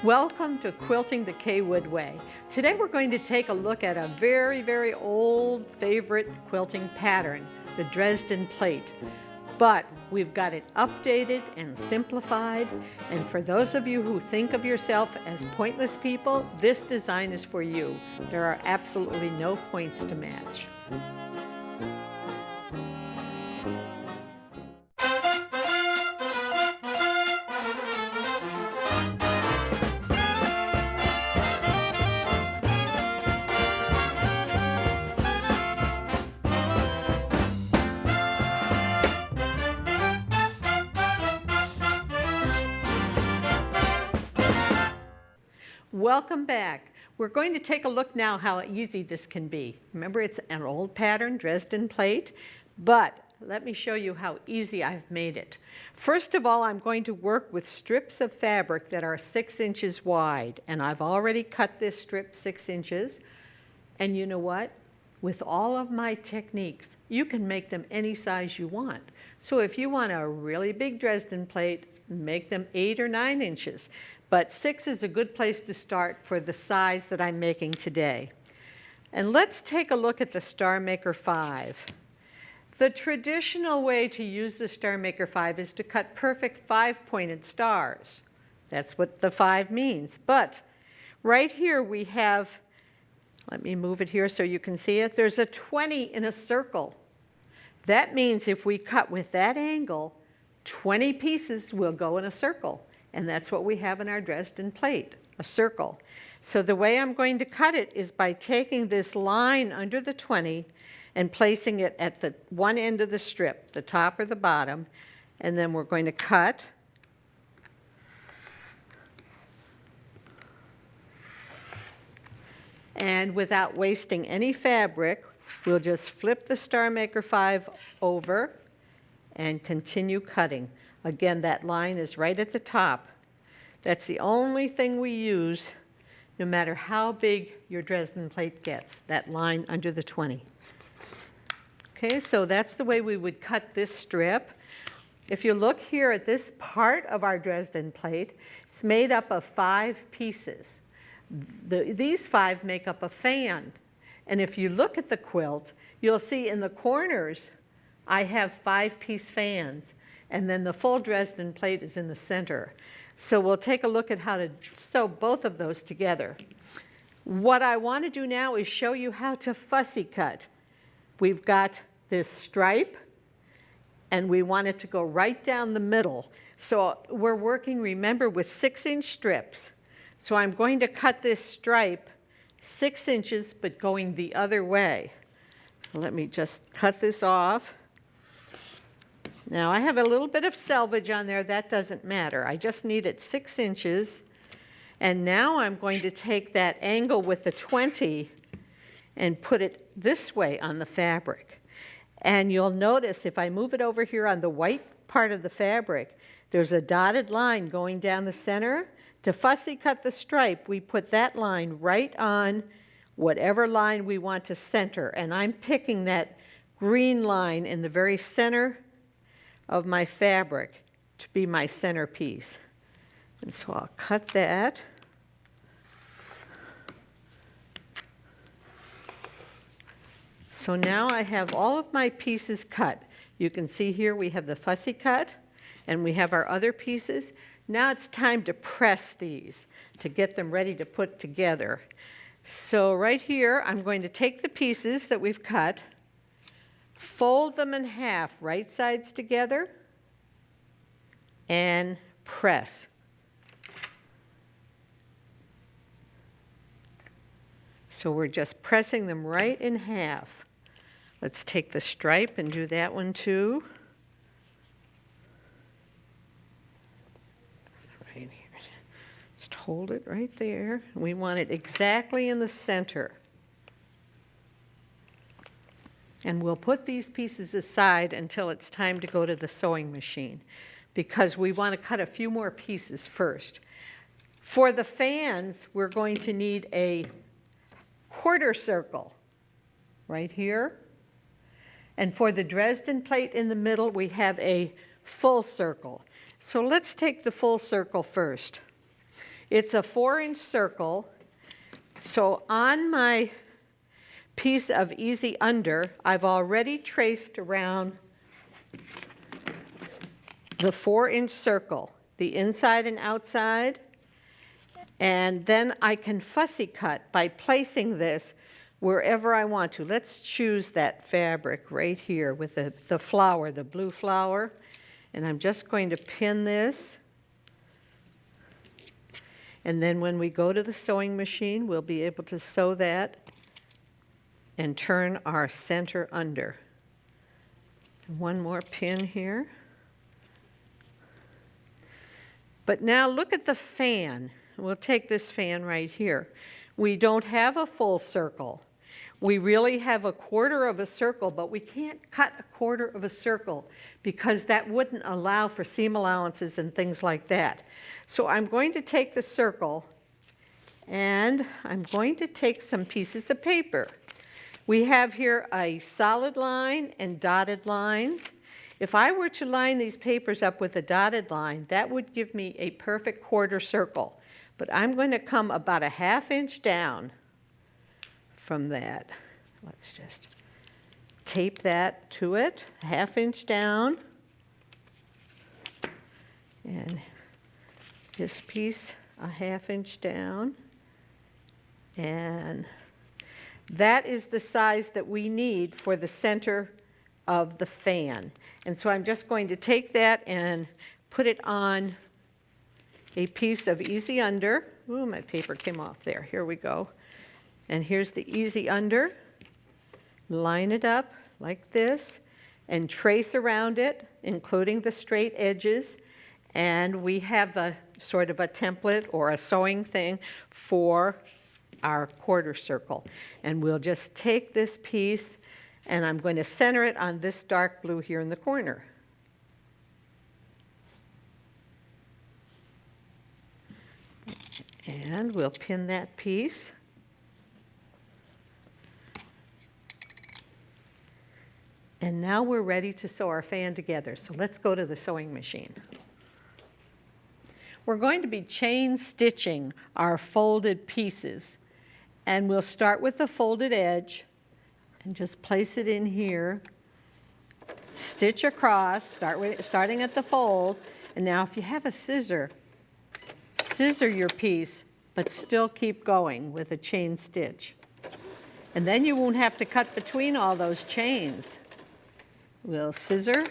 Welcome to Quilting the Kaye Way. Today we're going to take a look at a very old favorite quilting pattern, the Dresden Plate. But we've got it updated and simplified, and for those of you who think of yourself as pointless people, this design is for you. There are absolutely no points to match. Welcome back. We're going to take a look now how easy this can be. Remember, it's an old pattern, Dresden Plate, but let me show you how easy I've made it. First of all, I'm going to work with strips of fabric that are 6 inches wide, and I've already cut this strip 6 inches. And you know what? With all of my techniques, you can make them any size you want. So if you want a really big Dresden Plate, make them 8 or 9 inches. But 6 is a good place to start for the size that I'm making today. And let's take a look at the Starmaker 5. The traditional way to use the Starmaker 5 is to cut perfect 5-pointed stars. That's what the 5 means. But right here we have, let me move it here so you can see it, there's a 20 in a circle. That means if we cut with that angle, 20 pieces will go in a circle. And that's what we have in our Dresden Plate, a circle. So the way I'm going to cut it is by taking this line under the 20 and placing it at the one end of the strip, the top or the bottom, and then we're going to cut. And without wasting any fabric, we'll just flip the Starmaker 5 over and continue cutting. Again, that line is right at the top. That's the only thing we use, no matter how big your Dresden Plate gets, that line under the 20. Okay, so that's the way we would cut this strip. If you look here at this part of our Dresden Plate, it's made up of 5 pieces. These 5 make up a fan. And if you look at the quilt, you'll see in the corners, I have 5-piece fans. And then the full Dresden Plate is in the center. So we'll take a look at how to sew both of those together. What I want to do now is show you how to fussy cut. We've got this stripe, and we want it to go right down the middle. So we're working, remember, with 6-inch strips. So I'm going to cut this stripe 6 inches, but going the other way. Let me just cut this off. Now I have a little bit of selvage on there, that doesn't matter. I just need it 6 inches. And now I'm going to take that angle with the 20 and put it this way on the fabric. And you'll notice if I move it over here on the white part of the fabric, there's a dotted line going down the center. To fussy cut the stripe, we put that line right on whatever line we want to center. And I'm picking that green line in the very center of my fabric to be my centerpiece. And so I'll cut that. So now I have all of my pieces cut. You can see here we have the fussy cut and we have our other pieces. Now it's time to press these to get them ready to put together. So right here I'm going to take the pieces that we've cut, fold them in half, right sides together, and press. So we're just pressing them right in half. Let's take the stripe and do that one too. Right here. Just hold it right there. We want it exactly in the center. And we'll put these pieces aside until it's time to go to the sewing machine, because we want to cut a few more pieces first. For the fans, we're going to need a quarter circle right here. And for the Dresden Plate in the middle, we have a full circle. So let's take the full circle first. It's a 4-inch circle. So on my piece of Easy Under, I've already traced around the 4-inch circle, the inside and outside. And then I can fussy cut by placing this wherever I want to. Let's choose that fabric right here with the flower, the blue flower. And I'm just going to pin this. And then when we go to the sewing machine, we'll be able to sew that and turn our center under. One more pin here. But now look at the fan. We'll take this fan right here. We don't have a full circle. We really have a quarter of a circle, but we can't cut a quarter of a circle because that wouldn't allow for seam allowances and things like that. So I'm going to take the circle and I'm going to take some pieces of paper. We have here a solid line and dotted lines. If I were to line these papers up with a dotted line, that would give me a perfect quarter circle. But I'm going to come about a 1/2 inch down from that. Let's just tape that to it, 1/2 inch down. And this piece a 1/2 inch down. And that is the size that we need for the center of the fan. And so I'm just going to take that and put it on a piece of Easy Under. Ooh, my paper came off there. Here we go. And here's the Easy Under. Line it up like this and trace around it, including the straight edges. And we have a sort of a template or a sewing thing for our quarter circle. And we'll just take this piece and I'm going to center it on this dark blue here in the corner. And we'll pin that piece. And now we're ready to sew our fan together. So let's go to the sewing machine. We're going to be chain stitching our folded pieces. And we'll start with the folded edge and just place it in here. Stitch across, starting at the fold. And now if you have a scissor your piece, but still keep going with a chain stitch. And then you won't have to cut between all those chains. We'll scissor.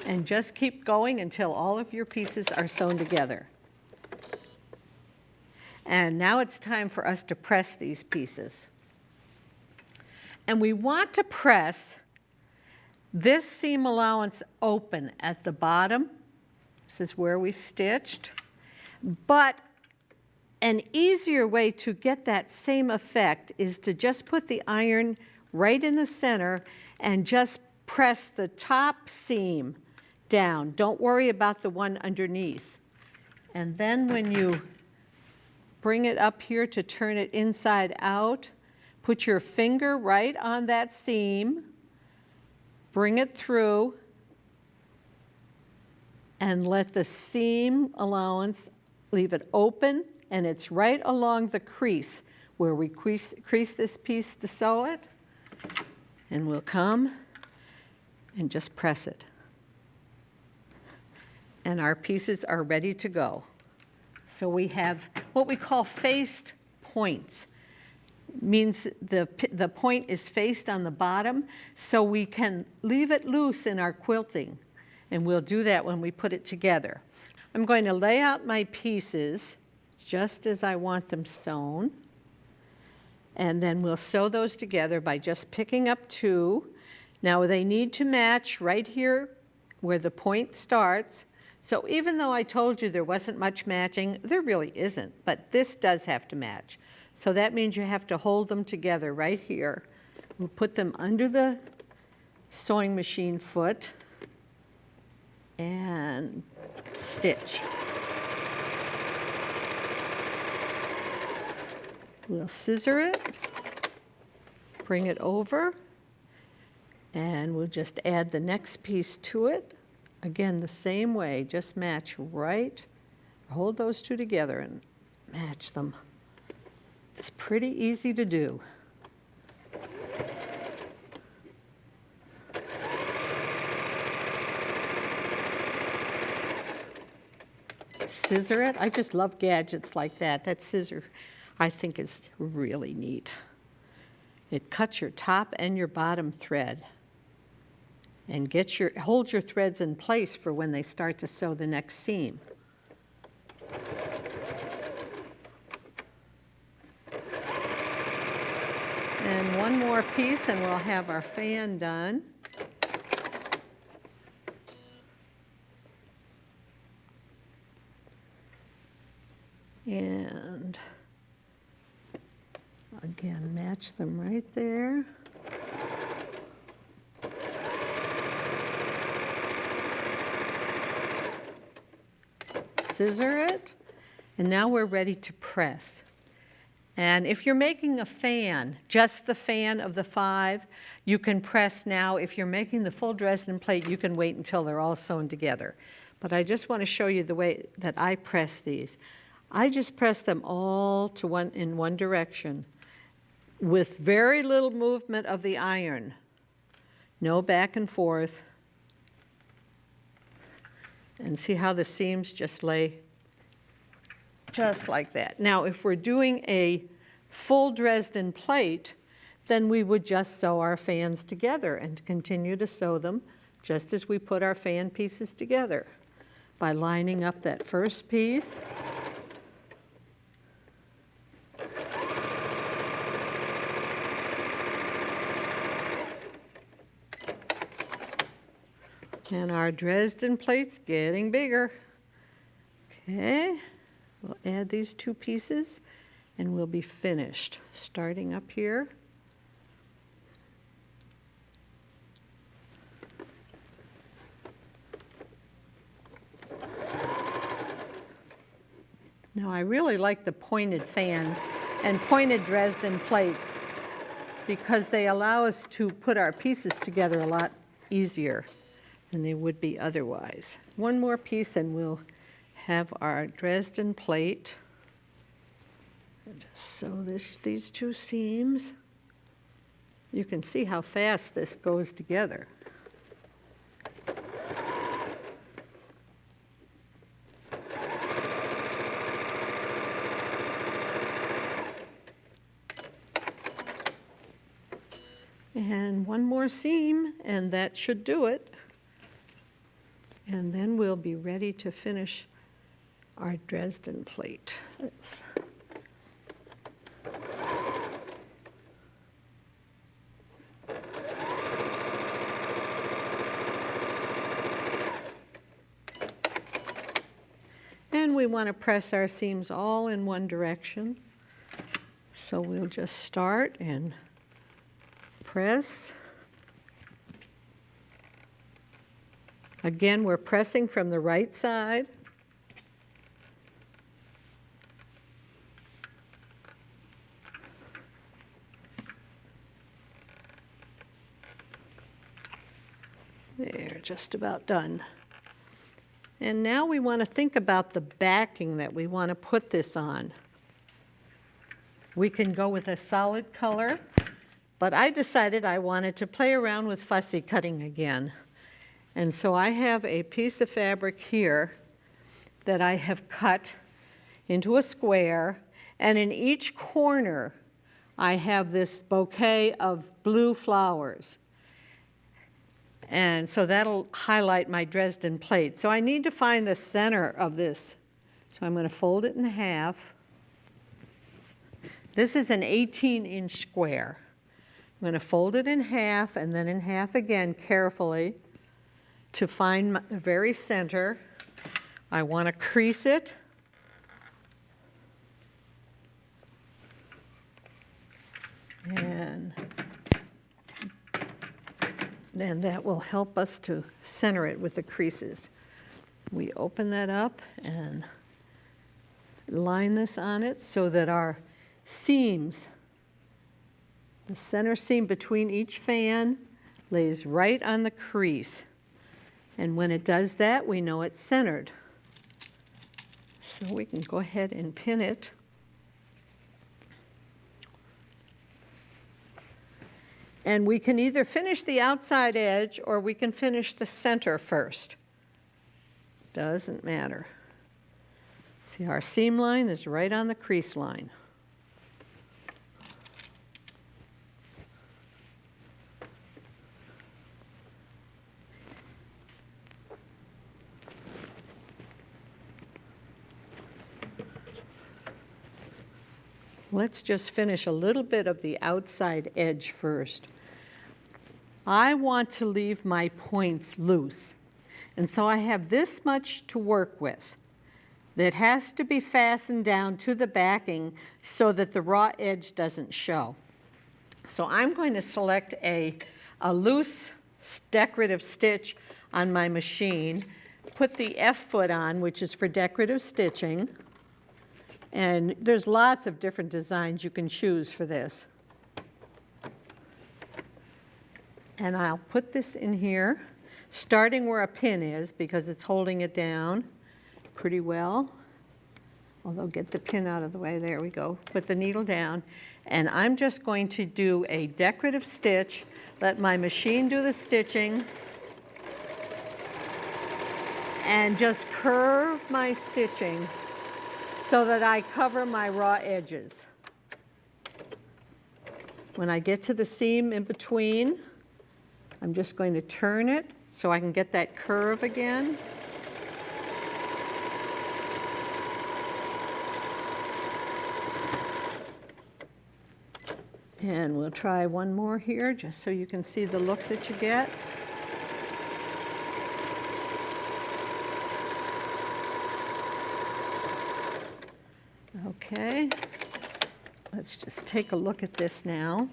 And just keep going until all of your pieces are sewn together. And now it's time for us to press these pieces. And we want to press this seam allowance open at the bottom. This is where we stitched. But an easier way to get that same effect is to just put the iron right in the center and just press the top seam down. Don't worry about the one underneath. And then when you bring it up here to turn it inside out, put your finger right on that seam, bring it through, and let the seam allowance, leave it open, and it's right along the crease where we crease this piece to sew it. And we'll come and just press it. And our pieces are ready to go. So we have what we call faced points. Means the point is faced on the bottom, so we can leave it loose in our quilting. And we'll do that when we put it together. I'm going to lay out my pieces just as I want them sewn. And then we'll sew those together by just picking up 2. Now they need to match right here where the point starts. So even though I told you there wasn't much matching, there really isn't, but this does have to match. So that means you have to hold them together right here. We'll put them under the sewing machine foot and stitch. We'll scissor it, bring it over, And we'll just add the next piece to it. Again, the same way, just match right, hold those two together and match them. It's pretty easy to do. Scissor it. I just love gadgets like that. That scissor, I think, is really neat. It cuts your top and your bottom thread and hold your threads in place for when they start to sew the next seam. And one more piece and we'll have our fan done. And again, match them right there. Scissor it, and now we're ready to press. And if you're making a fan, just the fan of the 5, you can press now. If you're making the full Dresden plate, you can wait until they're all sewn together. But I just want to show you the way that I press these. I just press them all in one direction with very little movement of the iron. No back and forth. And see how the seams just lay just like that. Now, if we're doing a full Dresden plate, then we would just sew our fans together and continue to sew them just as we put our fan pieces together by lining up that first piece. And our Dresden plate's getting bigger. Okay, we'll add these 2 pieces and we'll be finished. Starting up here. Now I really like the pointed fans and pointed Dresden plates because they allow us to put our pieces together a lot easier than they would be otherwise. One more piece and we'll have our Dresden plate. Just sew these 2 seams. You can see how fast this goes together. And one more seam, and that should do it. And then we'll be ready to finish our Dresden plate. And we want to press our seams all in one direction. So we'll just start and press. Again, we're pressing from the right side. There, just about done. And now we want to think about the backing that we want to put this on. We can go with a solid color, but I decided I wanted to play around with fussy cutting again. And so I have a piece of fabric here that I have cut into a square, and in each corner I have this bouquet of blue flowers. And so that'll highlight my Dresden plate. So I need to find the center of this. So I'm going to fold it in half. This is an 18-inch square. I'm going to fold it in half and then in half again carefully to find the very center. I want to crease it. And then that will help us to center it with the creases. We open that up and line this on it so that our seams, the center seam between each fan lays right on the crease. And when it does that, we know it's centered. So we can go ahead and pin it. And we can either finish the outside edge or we can finish the center first. Doesn't matter. See, our seam line is right on the crease line. Let's just finish a little bit of the outside edge first. I want to leave my points loose, and so I have this much to work with that has to be fastened down to the backing so that the raw edge doesn't show. So I'm going to select a loose decorative stitch on my machine, put the F foot on, which is for decorative stitching. And there's lots of different designs you can choose for this. And I'll put this in here, starting where a pin is because it's holding it down pretty well. Although get the pin out of the way, there we go. Put the needle down. And I'm just going to do a decorative stitch, let my machine do the stitching, and just curve my stitching so that I cover my raw edges. When I get to the seam in between, I'm just going to turn it so I can get that curve again. And we'll try one more here just so you can see the look that you get. Okay, let's just take a look at this now.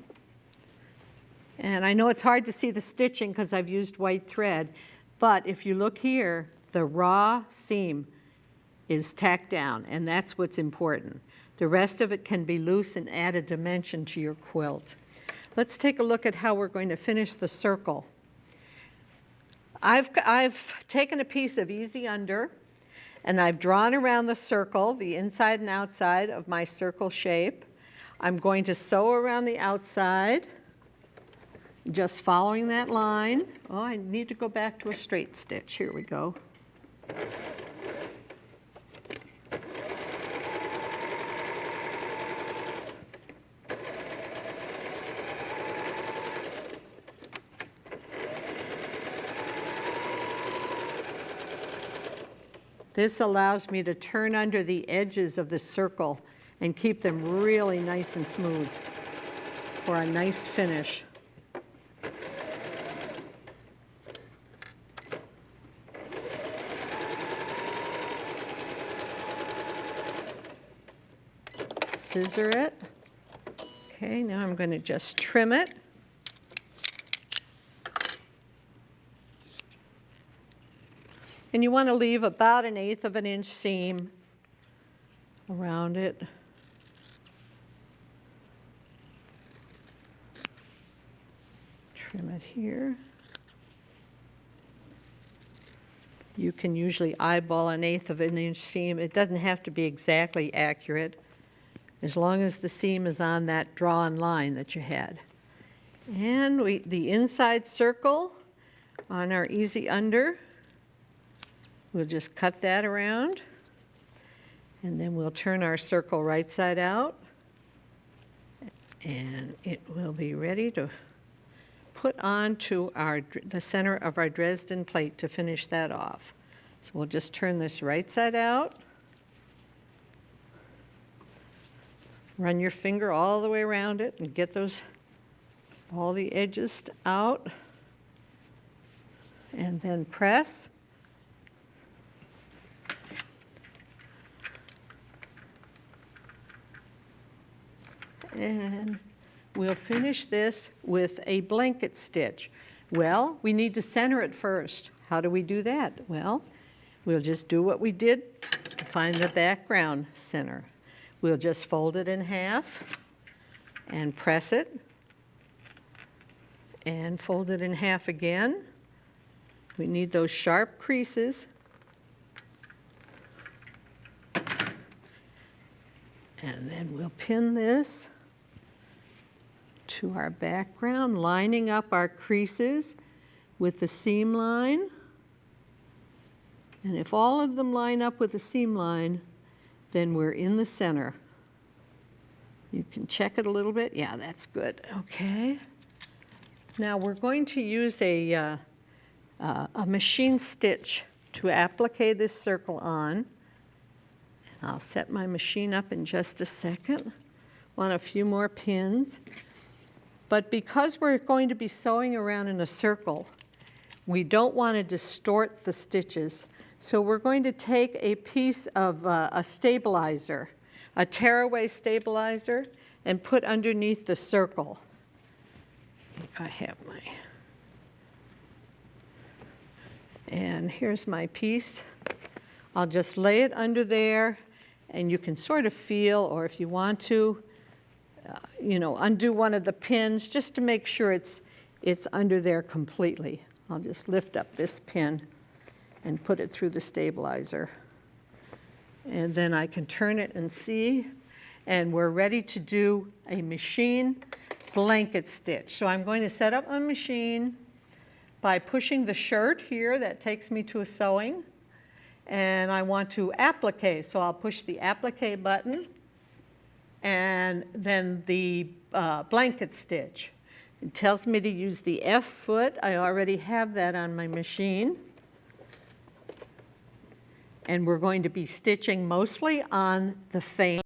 And I know it's hard to see the stitching because I've used white thread, but if you look here, the raw seam is tacked down, and that's what's important. The rest of it can be loose and add a dimension to your quilt. Let's take a look at how we're going to finish the circle. I've taken a piece of Easy Under, and I've drawn around the circle, the inside and outside of my circle shape. I'm going to sew around the outside, just following that line. Oh, I need to go back to a straight stitch. Here we go. This allows me to turn under the edges of the circle and keep them really nice and smooth for a nice finish. Scissor it. Okay, now I'm going to just trim it. And you want to leave about 1/8 of an inch seam around it. Trim it here. You can usually eyeball 1/8 of an inch seam. It doesn't have to be exactly accurate, as long as the seam is on that drawn line that you had. And the inside circle on our Easy Under, we'll just cut that around, and then we'll turn our circle right side out, and it will be ready to put onto the center of our Dresden plate to finish that off. So we'll just turn this right side out, run your finger all the way around it and get all the edges out, and then press. And we'll finish this with a blanket stitch. Well, we need to center it first. How do we do that? Well, we'll just do what we did to find the background center. We'll just fold it in half and press it. and fold it in half again. We need those sharp creases. And then we'll pin this to our background, lining up our creases with the seam line. And if all of them line up with the seam line, then we're in the center. You can check it a little bit. Yeah, that's good. Okay. Now we're going to use a machine stitch to applique this circle on. I'll set my machine up in just a second. Want a few more pins. But because we're going to be sewing around in a circle, we don't want to distort the stitches. So we're going to take a piece of a stabilizer, a tearaway stabilizer, and put underneath the circle. I have my, and here's my piece. I'll just lay it under there, and you can sort of feel, or if you want to, undo one of the pins just to make sure it's under there completely. I'll just lift up this pin and put it through the stabilizer. And then I can turn it and see, and we're ready to do a machine blanket stitch. So I'm going to set up my machine by pushing the shirt here. That takes me to a sewing. And I want to applique, so I'll push the applique button and then the blanket stitch. It tells me to use the F foot. I already have that on my machine. And we're going to be stitching mostly on the fan.